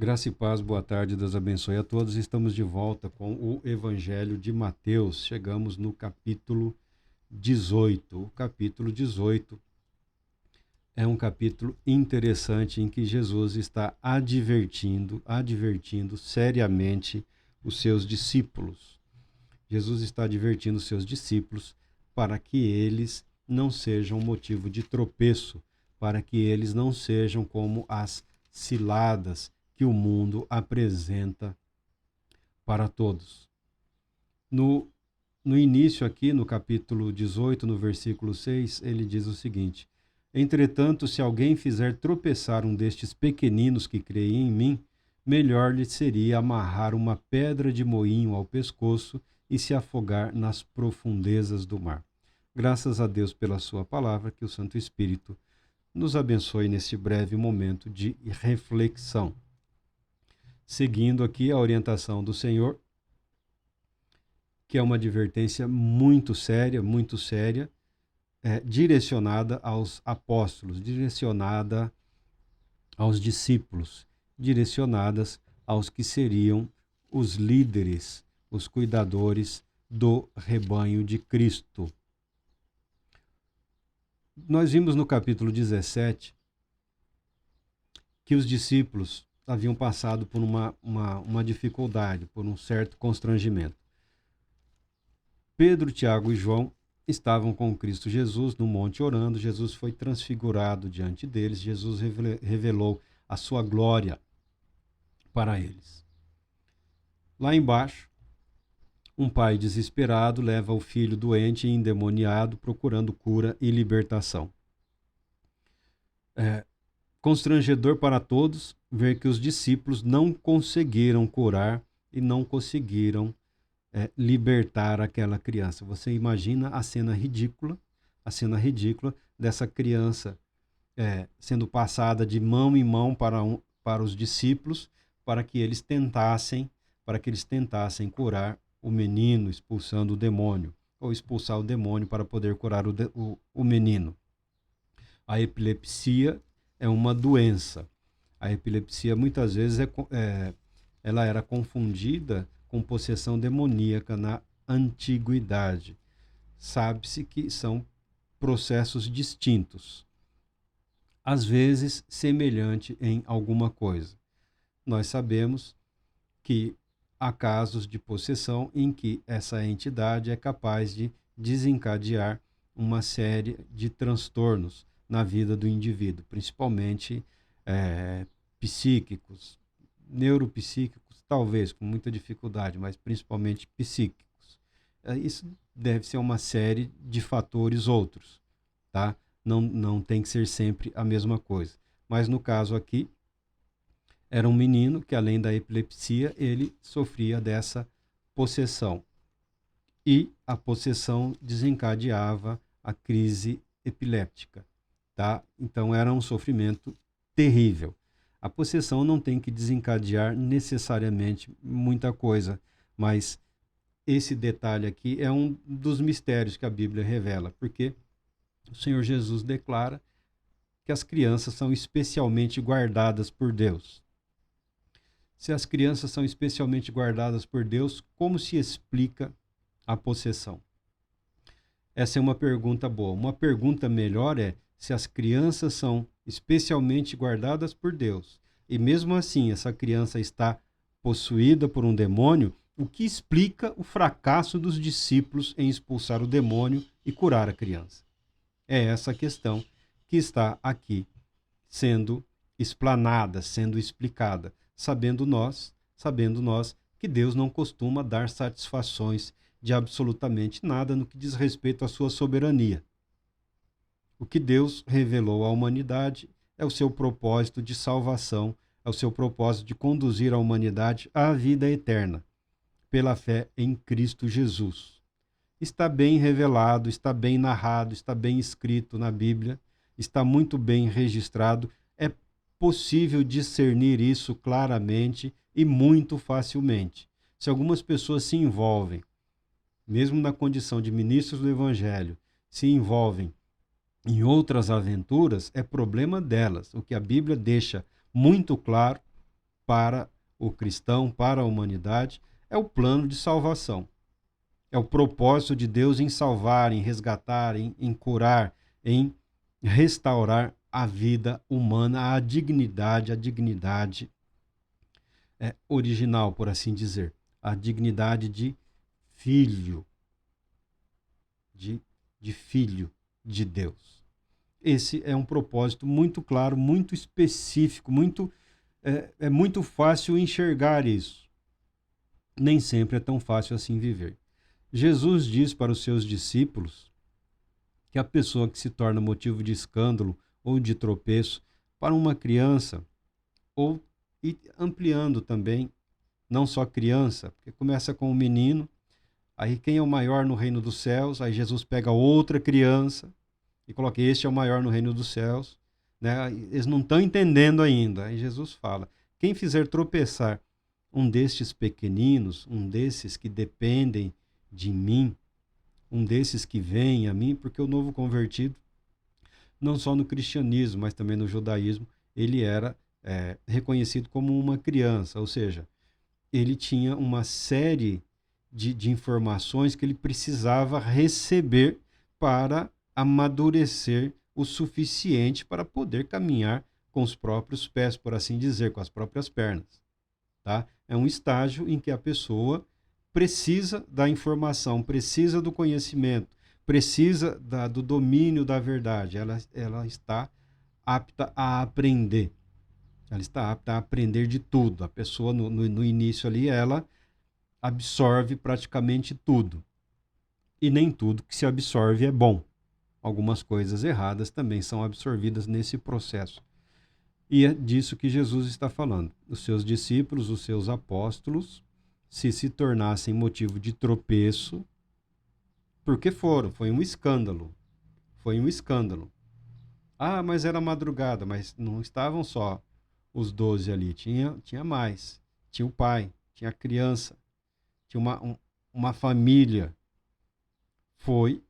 Graça e paz, boa tarde, Deus abençoe a todos. Estamos de volta com o Evangelho de Mateus. Chegamos no capítulo 18. O capítulo 18 é um capítulo interessante em que Jesus está advertindo seriamente os seus discípulos. Jesus está advertindo os seus discípulos para que eles não sejam motivo de tropeço, para que eles não sejam como as ciladas que o mundo apresenta para todos. No início aqui, no capítulo 18, no versículo 6, ele diz o seguinte: Entretanto, se alguém fizer tropeçar um destes pequeninos que creem em mim, melhor lhe seria amarrar uma pedra de moinho ao pescoço e se afogar nas profundezas do mar. Graças a Deus pela sua palavra, que o Santo Espírito nos abençoe nesse breve momento de reflexão. Seguindo aqui a orientação do Senhor, que é uma advertência muito séria, direcionada aos apóstolos, direcionada aos discípulos, direcionadas aos que seriam os líderes, os cuidadores do rebanho de Cristo. Nós vimos no capítulo 17 que os discípulos haviam passado por uma dificuldade, por um certo constrangimento. Pedro, Tiago e João estavam com Cristo Jesus no monte orando. Jesus foi transfigurado diante deles. Jesus revelou a sua glória para eles. Lá embaixo, um pai desesperado leva o filho doente e endemoniado procurando cura e libertação. Constrangedor para todos ver que os discípulos não conseguiram curar e não conseguiram libertar aquela criança. Você imagina a cena ridícula dessa criança sendo passada de mão em mão para os discípulos, para que eles tentassem curar o menino, expulsando o demônio, ou expulsar o demônio para poder curar o menino. A epilepsia é uma doença. A epilepsia muitas vezes ela era confundida com possessão demoníaca na antiguidade. Sabe-se que são processos distintos, às vezes semelhante em alguma coisa. Nós sabemos que há casos de possessão em que essa entidade é capaz de desencadear uma série de transtornos na vida do indivíduo, principalmente psíquicos, neuropsíquicos, talvez com muita dificuldade, mas principalmente psíquicos. Isso deve ser uma série de fatores outros, tá? Não tem que ser sempre a mesma coisa. Mas no caso aqui, era um menino que, além da epilepsia, ele sofria dessa possessão. E a possessão desencadeava a crise epiléptica, tá? Então era um sofrimento terrível. A possessão não tem que desencadear necessariamente muita coisa, mas esse detalhe aqui é um dos mistérios que a Bíblia revela, porque o Senhor Jesus declara que as crianças são especialmente guardadas por Deus. Se as crianças são especialmente guardadas por Deus, como se explica a possessão? Essa é uma pergunta boa. Uma pergunta melhor é: se as crianças são especialmente guardadas por Deus, e mesmo assim essa criança está possuída por um demônio, o que explica o fracasso dos discípulos em expulsar o demônio e curar a criança? É essa a questão que está aqui sendo explanada, sendo explicada, sabendo nós que Deus não costuma dar satisfações de absolutamente nada no que diz respeito à sua soberania. O que Deus revelou à humanidade é o seu propósito de salvação, é o seu propósito de conduzir a humanidade à vida eterna, pela fé em Cristo Jesus. Está bem revelado, está bem narrado, está bem escrito na Bíblia, está muito bem registrado. É possível discernir isso claramente e muito facilmente. Se algumas pessoas se envolvem, mesmo na condição de ministros do Evangelho, se envolvem em outras aventuras, é problema delas. O que a Bíblia deixa muito claro para o cristão, para a humanidade, é o plano de salvação. É o propósito de Deus em salvar, em resgatar, em curar, em restaurar a vida humana, a dignidade original, por assim dizer. A dignidade de filho, de filho de Deus. Esse é um propósito muito claro, muito específico, é muito fácil enxergar isso. Nem sempre é tão fácil assim viver. Jesus diz para os seus discípulos que a pessoa que se torna motivo de escândalo ou de tropeço para uma criança, e ampliando também, não só criança, porque começa com o menino, aí quem é o maior no reino dos céus, aí Jesus pega outra criança e coloca, este é o maior no reino dos céus, né? Eles não estão entendendo ainda, aí Jesus fala, quem fizer tropeçar um destes pequeninos, um desses que dependem de mim, um desses que vem a mim, porque o novo convertido, não só no cristianismo, mas também no judaísmo, ele era reconhecido como uma criança, ou seja, ele tinha uma série de informações que ele precisava receber para amadurecer o suficiente para poder caminhar com os próprios pés, por assim dizer, com as próprias pernas. Tá? É um estágio em que a pessoa precisa da informação, precisa do conhecimento, precisa do domínio da verdade. Ela está apta a aprender. Ela está apta a aprender de tudo. A pessoa, no início ali, ela absorve praticamente tudo. E nem tudo que se absorve é bom. Algumas coisas erradas também são absorvidas nesse processo. E é disso que Jesus está falando. Os seus discípulos, os seus apóstolos, se tornassem motivo de tropeço, porque foi um escândalo. Foi um escândalo. Ah, mas era madrugada, mas não estavam só os 12 ali, tinha mais. Tinha o pai, tinha a criança, tinha uma família. Foi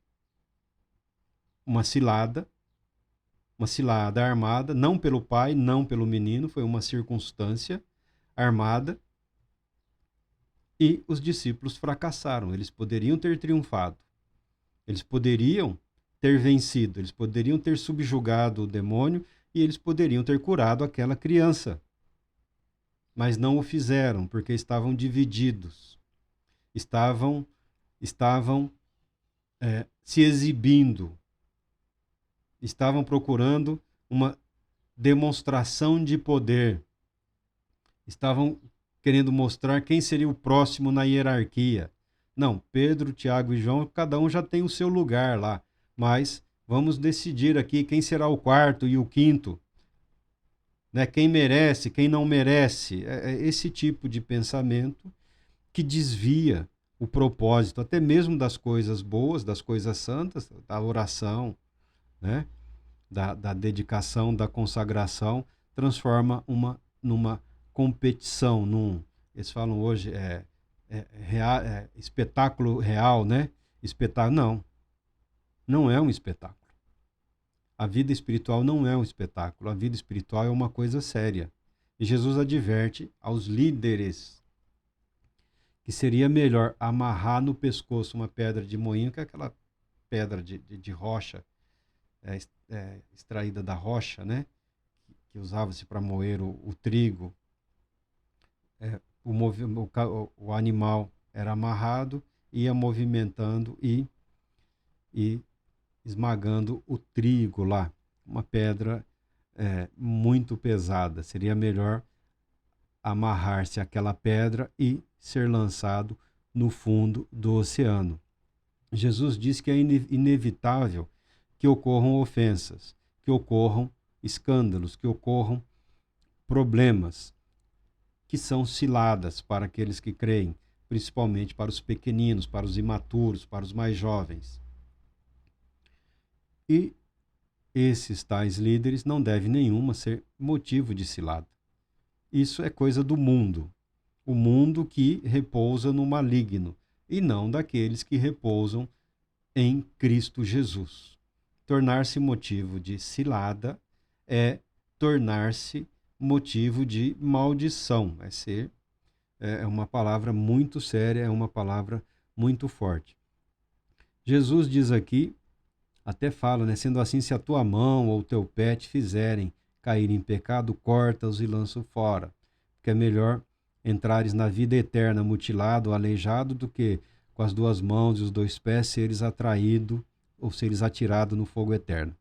uma cilada armada, não pelo pai, não pelo menino, foi uma circunstância armada, e os discípulos fracassaram. Eles poderiam ter triunfado, eles poderiam ter vencido, eles poderiam ter subjugado o demônio e eles poderiam ter curado aquela criança. Mas não o fizeram, porque estavam divididos, estavam se exibindo, estavam procurando uma demonstração de poder, estavam querendo mostrar quem seria o próximo na hierarquia. Não, Pedro, Tiago e João, cada um já tem o seu lugar lá, mas vamos decidir aqui quem será o quarto e o quinto, né? Quem merece, quem não merece. É esse tipo de pensamento que desvia o propósito, até mesmo das coisas boas, das coisas santas, da oração, né? Da dedicação, da consagração, transforma numa competição, eles falam hoje espetáculo real, né? Não é um espetáculo. A vida espiritual não é um espetáculo, a vida espiritual é uma coisa séria. E Jesus adverte aos líderes que seria melhor amarrar no pescoço uma pedra de moinho, que é aquela pedra de rocha, extraída da rocha, né? Que usava-se para moer o trigo. O animal era amarrado, ia movimentando e esmagando o trigo lá. Uma pedra muito pesada. Seria melhor amarrar-se àquela pedra e ser lançado no fundo do oceano. Jesus diz que é inevitável que ocorram ofensas, que ocorram escândalos, que ocorram problemas, que são ciladas para aqueles que creem, principalmente para os pequeninos, para os imaturos, para os mais jovens. E esses tais líderes não devem nenhuma ser motivo de cilada. Isso é coisa do mundo, o mundo que repousa no maligno, e não daqueles que repousam em Cristo Jesus. Tornar-se motivo de cilada é tornar-se motivo de maldição. É uma palavra muito séria, é uma palavra muito forte. Jesus diz aqui, até fala, né? Sendo assim, se a tua mão ou o teu pé te fizerem cair em pecado, corta-os e lança-os fora. Porque é melhor entrares na vida eterna mutilado ou aleijado do que com as duas mãos e os dois pés seres atraído ou seres atirado no fogo eterno.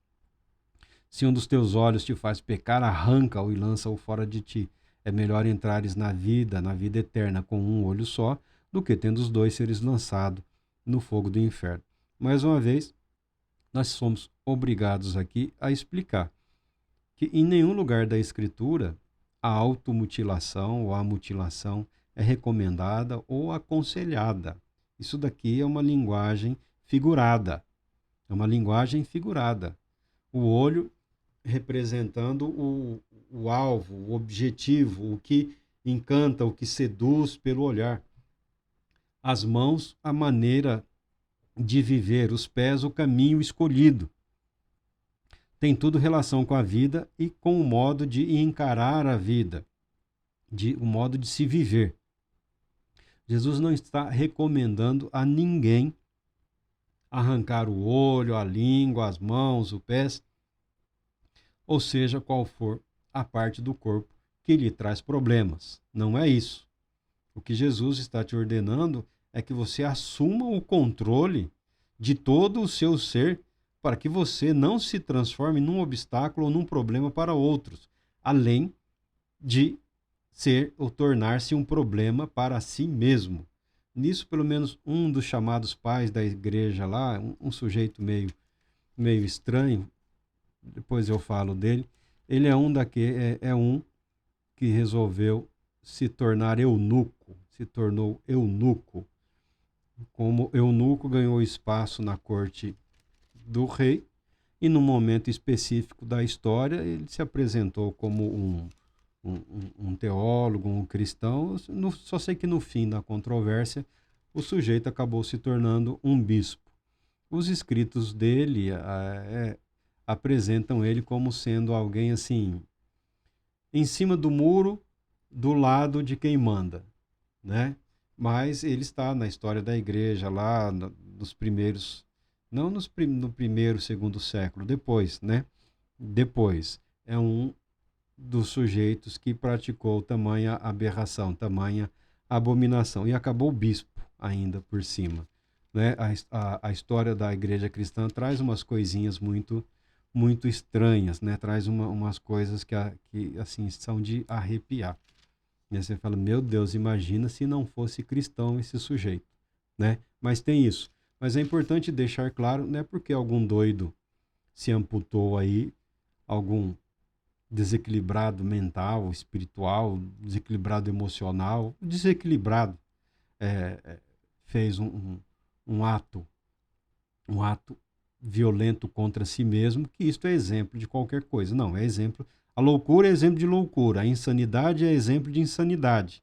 Se um dos teus olhos te faz pecar, arranca-o e lança-o fora de ti. É melhor entrares na vida eterna com um olho só, do que tendo os dois seres lançado no fogo do inferno. Mais uma vez, nós somos obrigados aqui a explicar que em nenhum lugar da Escritura a automutilação ou a mutilação é recomendada ou aconselhada. Isso daqui é uma linguagem figurada. É uma linguagem figurada. O olho representando o alvo, o objetivo, o que encanta, o que seduz pelo olhar. As mãos, a maneira de viver, os pés, o caminho escolhido. Tem tudo relação com a vida e com o modo de encarar a vida, o modo de se viver. Jesus não está recomendando a ninguém arrancar o olho, a língua, as mãos, os pés, ou seja, qual for a parte do corpo que lhe traz problemas. Não é isso. O que Jesus está te ordenando é que você assuma o controle de todo o seu ser para que você não se transforme num obstáculo ou num problema para outros, além de ser ou tornar-se um problema para si mesmo. Nisso, pelo menos um dos chamados pais da igreja lá, um sujeito meio estranho, depois eu falo dele, ele é um que resolveu se tornar eunuco, se tornou eunuco. Como eunuco, ganhou espaço na corte do rei e num momento específico da história ele se apresentou como um teólogo, um cristão. Só sei que no fim da controvérsia o sujeito acabou se tornando um bispo. Os escritos dele apresentam ele como sendo alguém assim, em cima do muro, do lado de quem manda, né? Mas ele está na história da igreja lá, nos primeiros, não no primeiro, segundo século, depois, né? Depois, é um dos sujeitos que praticou tamanha aberração, tamanha abominação, e acabou bispo ainda por cima, né? A história da igreja cristã traz umas coisinhas muito estranhas, né? Traz umas coisas que assim, são de arrepiar. E aí você fala, meu Deus, imagina se não fosse cristão esse sujeito, né? Mas tem isso. Mas é importante deixar claro, não é porque algum doido se amputou aí, algum desequilibrado mental, espiritual, desequilibrado emocional, desequilibrado, fez um ato violento contra si mesmo, que isto é exemplo de qualquer coisa. Não, é exemplo. A loucura é exemplo de loucura, a insanidade é exemplo de insanidade.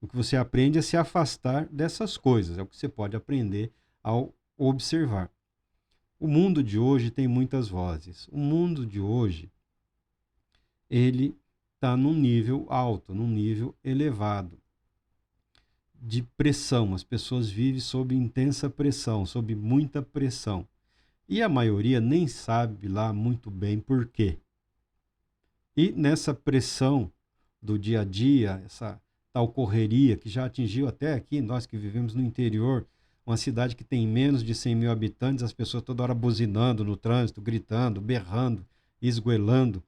O que você aprende é se afastar dessas coisas, é o que você pode aprender ao observar. O mundo de hoje tem muitas vozes. O mundo de hoje, ele está num nível alto, num nível elevado de pressão. As pessoas vivem sob intensa pressão, sob muita pressão. E a maioria nem sabe lá muito bem por quê. E nessa pressão do dia a dia, essa tal correria que já atingiu até aqui, nós que vivemos no interior, uma cidade que tem menos de 100 mil habitantes, as pessoas toda hora buzinando no trânsito, gritando, berrando, esgoelando,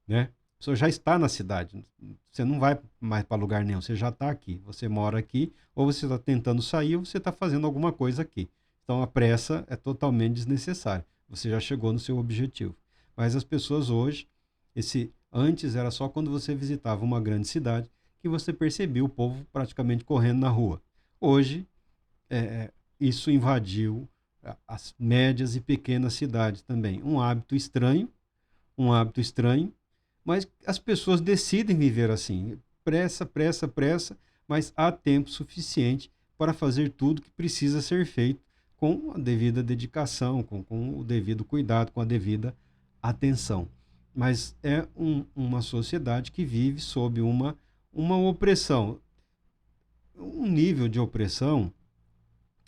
né? A pessoa já está na cidade, você não vai mais para lugar nenhum, você já está aqui, você mora aqui, ou você está tentando sair, ou você está fazendo alguma coisa aqui. Então a pressa é totalmente desnecessária, você já chegou no seu objetivo. Mas as pessoas hoje, antes era só quando você visitava uma grande cidade que você percebia o povo praticamente correndo na rua. Hoje, isso invadiu as médias e pequenas cidades também. Um hábito estranho, mas as pessoas decidem viver assim. Pressa, pressa, pressa, mas há tempo suficiente para fazer tudo que precisa ser feito com a devida dedicação, com o devido cuidado, com a devida atenção. mas é uma sociedade que vive sob uma opressão, um nível de opressão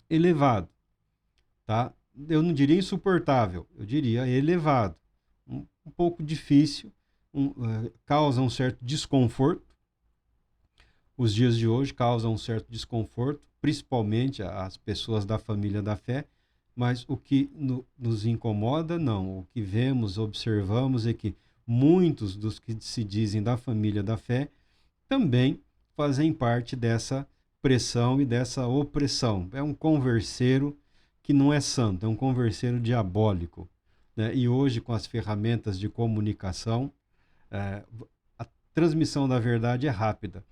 elevado, tá? Eu não diria insuportável, eu diria elevado, um pouco difícil, causa um certo desconforto. Os dias de hoje causam um certo desconforto, principalmente às pessoas da família da fé, mas o que nos incomoda, não. O que vemos, observamos é que muitos dos que se dizem da família da fé também fazem parte dessa pressão e dessa opressão. É um converseiro que não é santo, é um converseiro diabólico, né? E hoje, com as ferramentas de comunicação, a transmissão da verdade é rápida,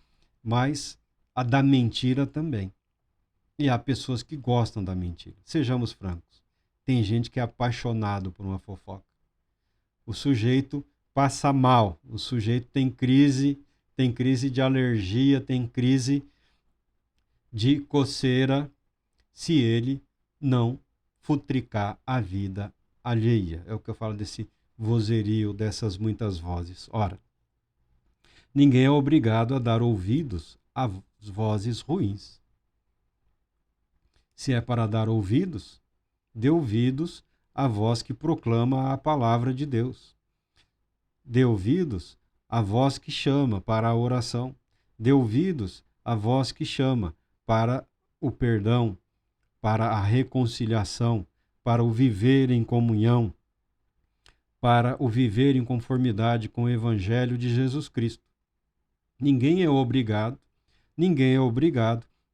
mas a da mentira também. E há pessoas que gostam da mentira. Sejamos francos. Tem gente que é apaixonado por uma fofoca. O sujeito passa mal, o sujeito tem crise de alergia, tem crise de coceira, se ele não futricar a vida alheia. É o que eu falo desse vozerio, dessas muitas vozes. Ora, ninguém é obrigado a dar ouvidos às vozes ruins. Se é para dar ouvidos, dê ouvidos à voz que proclama a palavra de Deus. Dê ouvidos à voz que chama para a oração. Dê ouvidos à voz que chama para o perdão, para a reconciliação, para o viver em comunhão, para o viver em conformidade com o Evangelho de Jesus Cristo. Ninguém é obrigado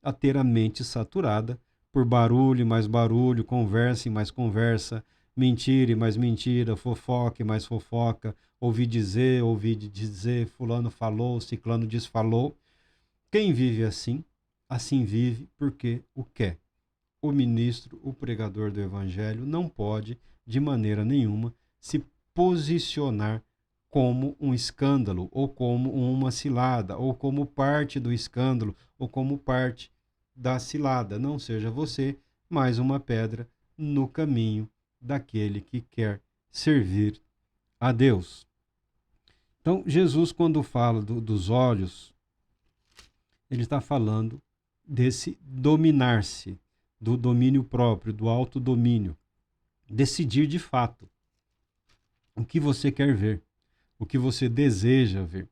a ter a mente saturada por barulho e mais barulho, conversa e mais conversa, mentira e mais mentira, fofoca e mais fofoca, ouvi dizer, fulano falou, ciclano desfalou. Quem vive assim vive porque o quer. O ministro, o pregador do evangelho, não pode, de maneira nenhuma, se posicionar como um escândalo, ou como uma cilada, ou como parte do escândalo, ou como parte da cilada. Não seja você mais uma pedra no caminho daquele que quer servir a Deus. Então, Jesus, quando fala dos olhos, ele está falando desse dominar-se, do domínio próprio, do autodomínio. Decidir de fato o que você quer ver, o que você deseja ver.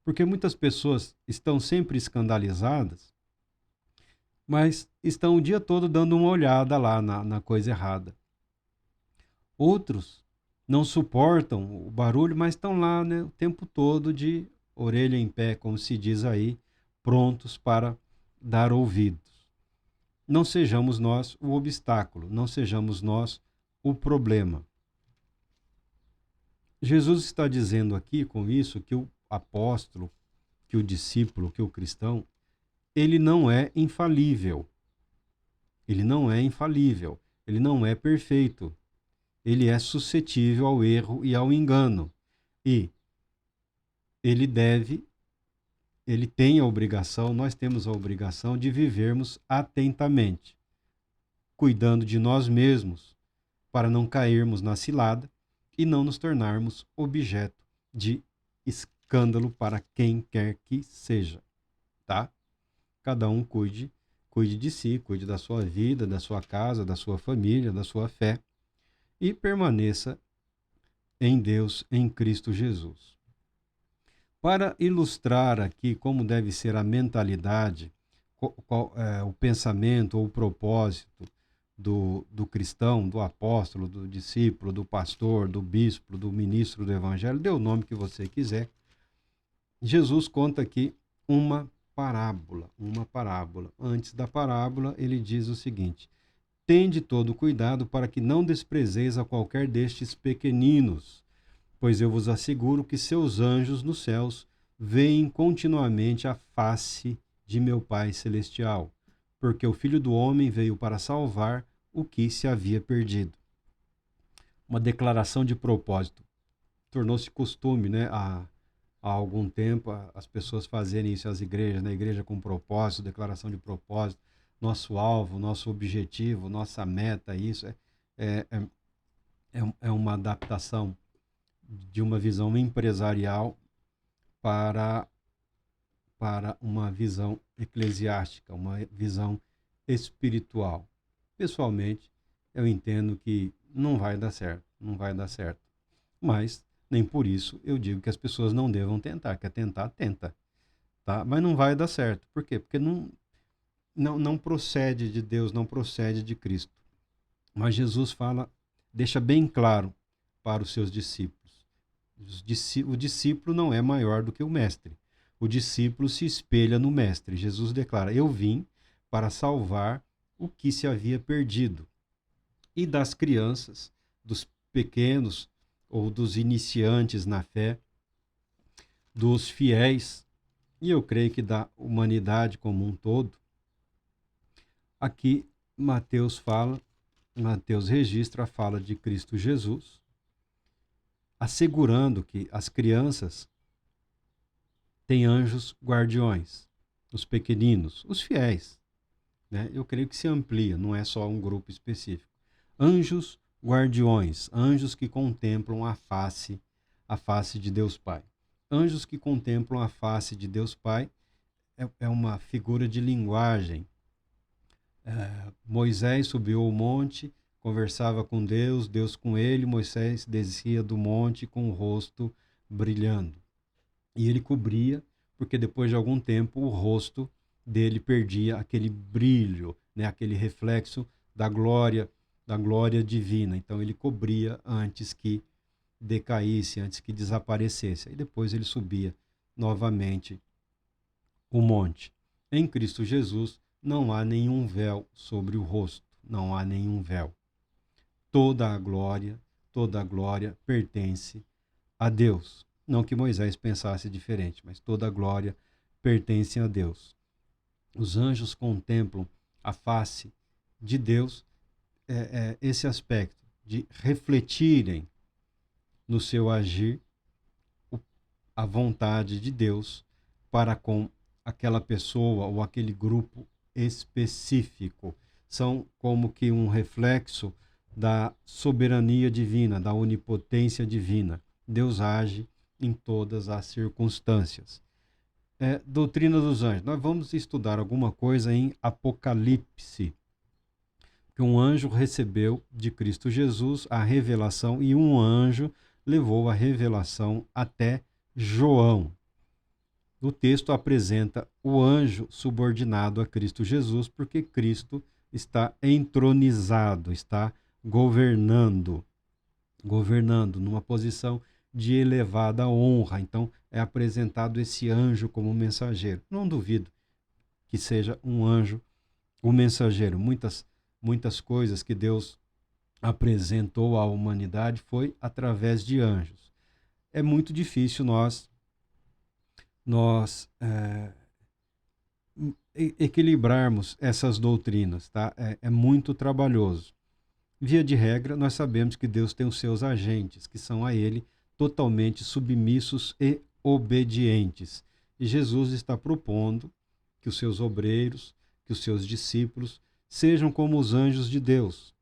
Porque muitas pessoas estão sempre escandalizadas, mas estão o dia todo dando uma olhada lá na coisa errada. Outros não suportam o barulho, mas estão lá, né, o tempo todo de orelha em pé, como se diz aí, prontos para dar ouvidos. Não sejamos nós o obstáculo, não sejamos nós o problema. Jesus está dizendo aqui com isso que o apóstolo, que o discípulo, que o cristão, ele não é infalível. Ele não é infalível, ele não é perfeito. Ele é suscetível ao erro e ao engano. E ele tem a obrigação, nós temos a obrigação de vivermos atentamente, cuidando de nós mesmos, para não cairmos na cilada e não nos tornarmos objeto de escândalo para quem quer que seja, tá? Cada um cuide de si, cuide da sua vida, da sua casa, da sua família, da sua fé e permaneça em Deus, em Cristo Jesus. Para ilustrar aqui como deve ser a mentalidade, o pensamento ou o propósito do cristão, do apóstolo, do discípulo, do pastor, do bispo, do ministro do evangelho, dê o nome que você quiser. Jesus conta aqui uma parábola. Antes da parábola, ele diz o seguinte: tende todo cuidado para que não desprezeis a qualquer destes pequeninos, pois eu vos asseguro que seus anjos nos céus veem continuamente a face de meu Pai Celestial, porque o Filho do Homem veio para salvar o que se havia perdido. Uma declaração de propósito. Tornou-se costume, né, há algum tempo, as pessoas fazerem isso às igrejas, na igreja com propósito, declaração de propósito, nosso alvo, nosso objetivo, nossa meta, isso é uma adaptação de uma visão empresarial para, para uma visão eclesiástica, uma visão espiritual. Pessoalmente, eu entendo que não vai dar certo, não vai dar certo. Mas nem por isso eu digo que as pessoas não devam tentar. Quer tentar, tenta, tá? Mas não vai dar certo. Por quê? Porque não procede de Deus, não procede de Cristo. Mas Jesus fala, deixa bem claro para os seus discípulos. O discípulo não é maior do que o mestre. O discípulo se espelha no mestre. Jesus declara: eu vim para salvar o que se havia perdido. E das crianças, dos pequenos ou dos iniciantes na fé, dos fiéis, e eu creio que da humanidade como um todo, aqui Mateus registra a fala de Cristo Jesus, assegurando que as crianças têm anjos guardiões, os pequeninos, os fiéis, né? Eu creio que se amplia, não é só um grupo específico. Anjos guardiões, anjos que contemplam a face de Deus Pai. Anjos que contemplam a face de Deus Pai é uma figura de linguagem. Moisés subiu ao monte, conversava com Deus, Deus com ele, Moisés descia do monte com o rosto brilhando. E ele cobria, porque depois de algum tempo o rosto dele perdia aquele brilho, né, aquele reflexo da glória divina. Então ele cobria antes que decaísse, antes que desaparecesse. E depois ele subia novamente o monte. Em Cristo Jesus não há nenhum véu sobre o rosto, não há nenhum véu. Toda a glória pertence a Deus. Não que Moisés pensasse diferente, mas toda a glória pertence a Deus. Os anjos contemplam a face de Deus, esse aspecto de refletirem no seu agir a vontade de Deus para com aquela pessoa ou aquele grupo específico. São como que um reflexo da soberania divina, da onipotência divina. Deus age em todas as circunstâncias. Doutrina dos anjos. Nós vamos estudar alguma coisa em Apocalipse, que um anjo recebeu de Cristo Jesus a revelação e um anjo levou a revelação até João. O texto apresenta o anjo subordinado a Cristo Jesus, porque Cristo está entronizado, está governando numa posição de elevada honra. Então, é apresentado esse anjo como mensageiro. Não duvido que seja um anjo o mensageiro. Muitas coisas que Deus apresentou à humanidade foi através de anjos. É muito difícil nós equilibrarmos essas doutrinas, tá? É muito trabalhoso. Via de regra, nós sabemos que Deus tem os seus agentes, que são a Ele totalmente submissos e obedientes. E Jesus está propondo que os seus obreiros, que os seus discípulos sejam como os anjos de Deus,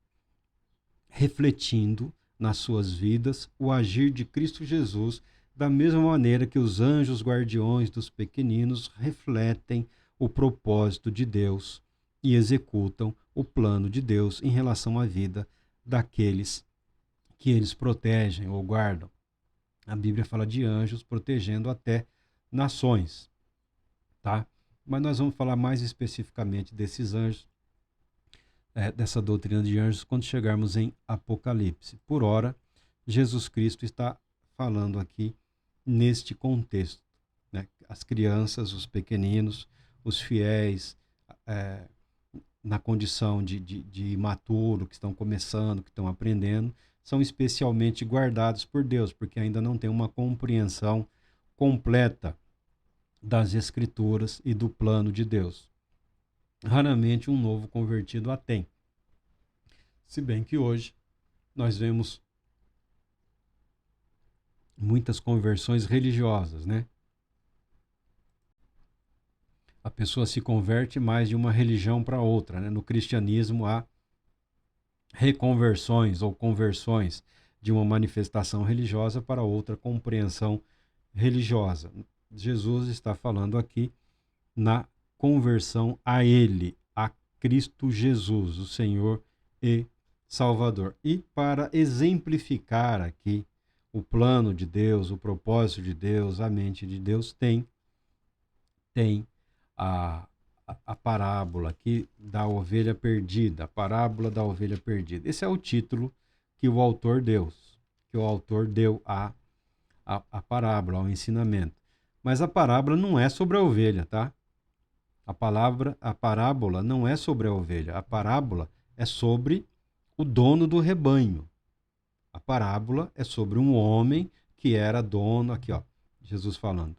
refletindo nas suas vidas o agir de Cristo Jesus, da mesma maneira que os anjos guardiões dos pequeninos refletem o propósito de Deus e executam o plano de Deus em relação à vida daqueles que eles protegem ou guardam. A Bíblia fala de anjos protegendo até nações, tá? Mas nós vamos falar mais especificamente desses anjos, dessa doutrina de anjos, quando chegarmos em Apocalipse. Por ora, Jesus Cristo está falando aqui neste contexto, né? As crianças, os pequeninos, os fiéis, na condição de imaturo, que estão começando, que estão aprendendo, são especialmente guardados por Deus, porque ainda não tem uma compreensão completa das Escrituras e do plano de Deus. Raramente um novo convertido a tem. Se bem que hoje nós vemos muitas conversões religiosas, né? A pessoa se converte mais de uma religião para outra, né? No cristianismo há reconversões ou conversões de uma manifestação religiosa para outra compreensão religiosa. Jesus está falando aqui na conversão a Ele, a Cristo Jesus, o Senhor e Salvador. E para exemplificar aqui o plano de Deus, o propósito de Deus, a mente de Deus, tem a parábola aqui da ovelha perdida, a parábola da ovelha perdida. Esse é o título que o autor deu, a parábola, ao ensinamento. Mas a parábola não é sobre a ovelha, tá? A parábola não é sobre a ovelha. A parábola é sobre o dono do rebanho. A parábola é sobre um homem que era dono, aqui ó, Jesus falando.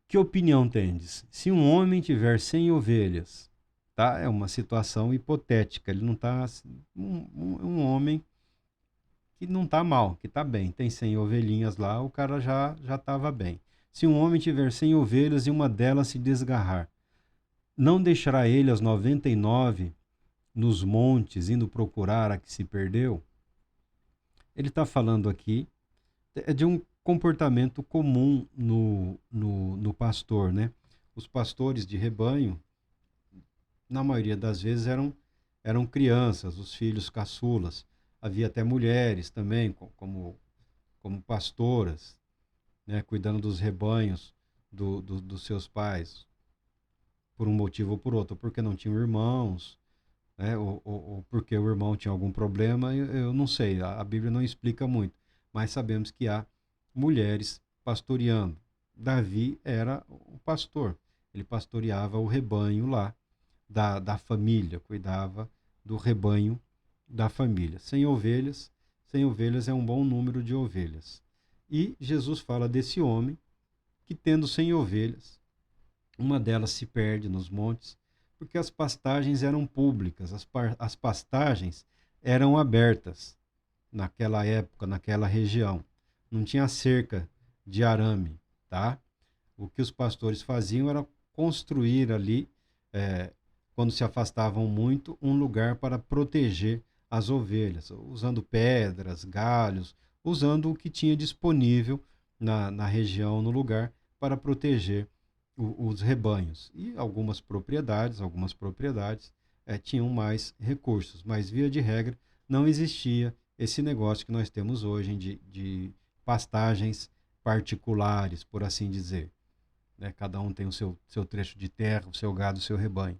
Que opinião tendes? Se um homem tiver 100 ovelhas, tá? É uma situação hipotética. Ele não está um homem que não está mal, que está bem. Tem 100 ovelhinhas lá, o cara já estava bem. Se um homem tiver 100 ovelhas e uma delas se desgarrar, não deixará ele as 99 nos montes, indo procurar a que se perdeu? Ele está falando aqui de um comportamento comum no pastor, né? Os pastores de rebanho, na maioria das vezes, eram crianças, os filhos caçulas. Havia até mulheres também, como pastoras, né? Cuidando dos rebanhos dos seus pais, por um motivo ou por outro, porque não tinham irmãos, né? Ou porque o irmão tinha algum problema, eu não sei, a Bíblia não explica muito, mas sabemos que há mulheres pastoreando. Davi era o pastor, ele pastoreava o rebanho lá da família, cuidava do rebanho da família. 100 ovelhas é um bom número de ovelhas. E Jesus fala desse homem que, tendo 100 ovelhas, uma delas se perde nos montes, porque as pastagens eram públicas, as pastagens eram abertas naquela época, naquela região. Não tinha cerca de arame, tá? O que os pastores faziam era construir ali, quando se afastavam muito, um lugar para proteger as ovelhas, usando pedras, galhos, usando o que tinha disponível na região, no lugar, para proteger os rebanhos. E algumas propriedades tinham mais recursos, mas via de regra não existia esse negócio que nós temos hoje de pastagens particulares, por assim dizer. Né? Cada um tem o seu trecho de terra, o seu gado, o seu rebanho.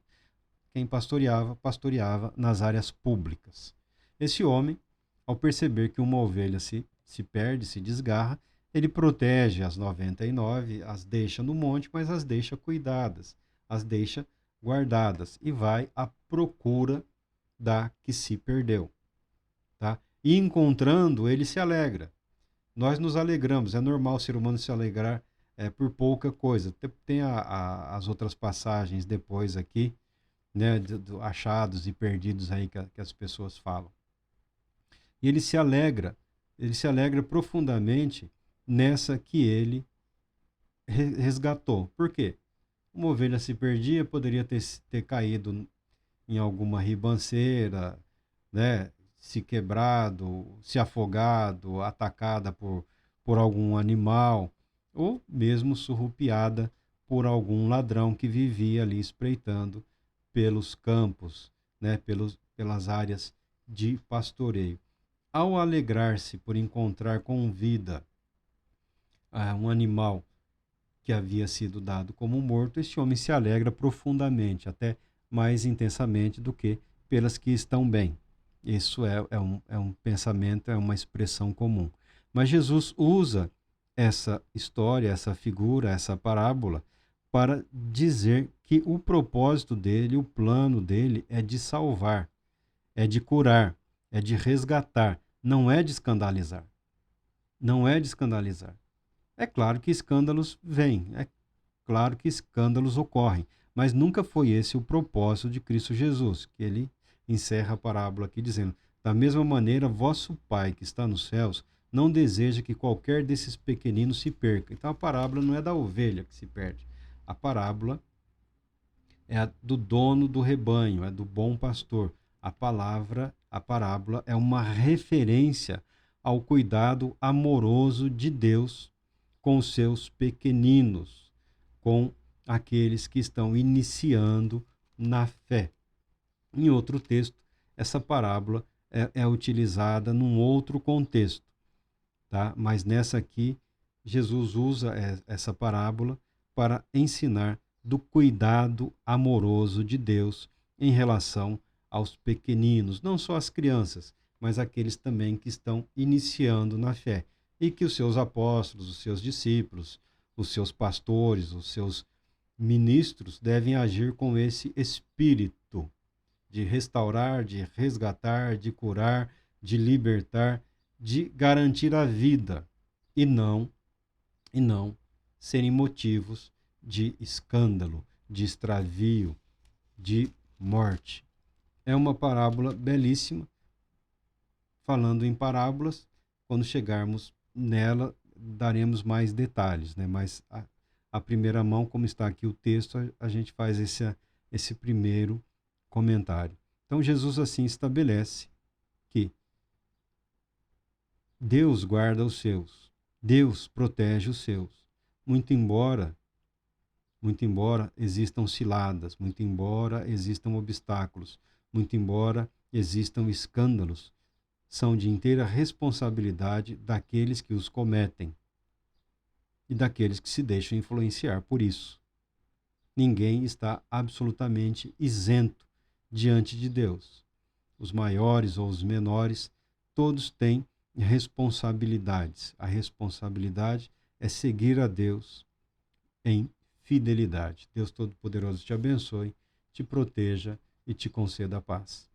Quem pastoreava nas áreas públicas. Esse homem, ao perceber que uma ovelha se perde, se desgarra, ele protege as 99, as deixa no monte, mas as deixa cuidadas, as deixa guardadas e vai à procura da que se perdeu. Tá? E encontrando, ele se alegra. Nós nos alegramos, é normal o ser humano se alegrar por pouca coisa. Tem as outras passagens depois aqui, né, de achados e perdidos aí que as pessoas falam. E ele se alegra profundamente nessa que ele resgatou. Por quê? Uma ovelha se perdia, poderia ter caído em alguma ribanceira, né, se quebrado, se afogado, atacada por algum animal, ou mesmo surrupiada por algum ladrão que vivia ali espreitando pelos campos, né, pelas áreas de pastoreio. Ao alegrar-se por encontrar com vida um animal que havia sido dado como morto, este homem se alegra profundamente, até mais intensamente do que pelas que estão bem. Isso é um pensamento, é uma expressão comum. Mas Jesus usa essa história, essa figura, essa parábola, para dizer que o propósito dele, o plano dele é de salvar, é de curar, é de resgatar, não é de escandalizar. Não é de escandalizar. É claro que escândalos vêm, é claro que escândalos ocorrem, mas nunca foi esse o propósito de Cristo Jesus, que ele encerra a parábola aqui dizendo: da mesma maneira, vosso Pai que está nos céus não deseja que qualquer desses pequeninos se perca. Então a parábola não é da ovelha que se perde. A parábola é a do dono do rebanho, é do bom pastor. A parábola é uma referência ao cuidado amoroso de Deus com os seus pequeninos, com aqueles que estão iniciando na fé. Em outro texto, essa parábola é utilizada num outro contexto, tá? Mas nessa aqui, Jesus usa essa parábola para ensinar do cuidado amoroso de Deus em relação aos pequeninos, não só as crianças, mas aqueles também que estão iniciando na fé. E que os seus apóstolos, os seus discípulos, os seus pastores, os seus ministros devem agir com esse espírito de restaurar, de resgatar, de curar, de libertar, de garantir a vida e não serem motivos de escândalo, de extravio, de morte. É uma parábola belíssima. Falando em parábolas, quando chegarmos nela, daremos mais detalhes, né? Mas a primeira mão, como está aqui o texto, a gente faz esse primeiro comentário. Então, Jesus assim estabelece que Deus guarda os seus, Deus protege os seus, muito embora existam ciladas, muito embora existam obstáculos, muito embora existam escândalos, são de inteira responsabilidade daqueles que os cometem e daqueles que se deixam influenciar por isso. Ninguém está absolutamente isento diante de Deus. Os maiores ou os menores, todos têm responsabilidades. A responsabilidade é seguir a Deus em fidelidade. Deus Todo-Poderoso te abençoe, te proteja e te conceda a paz.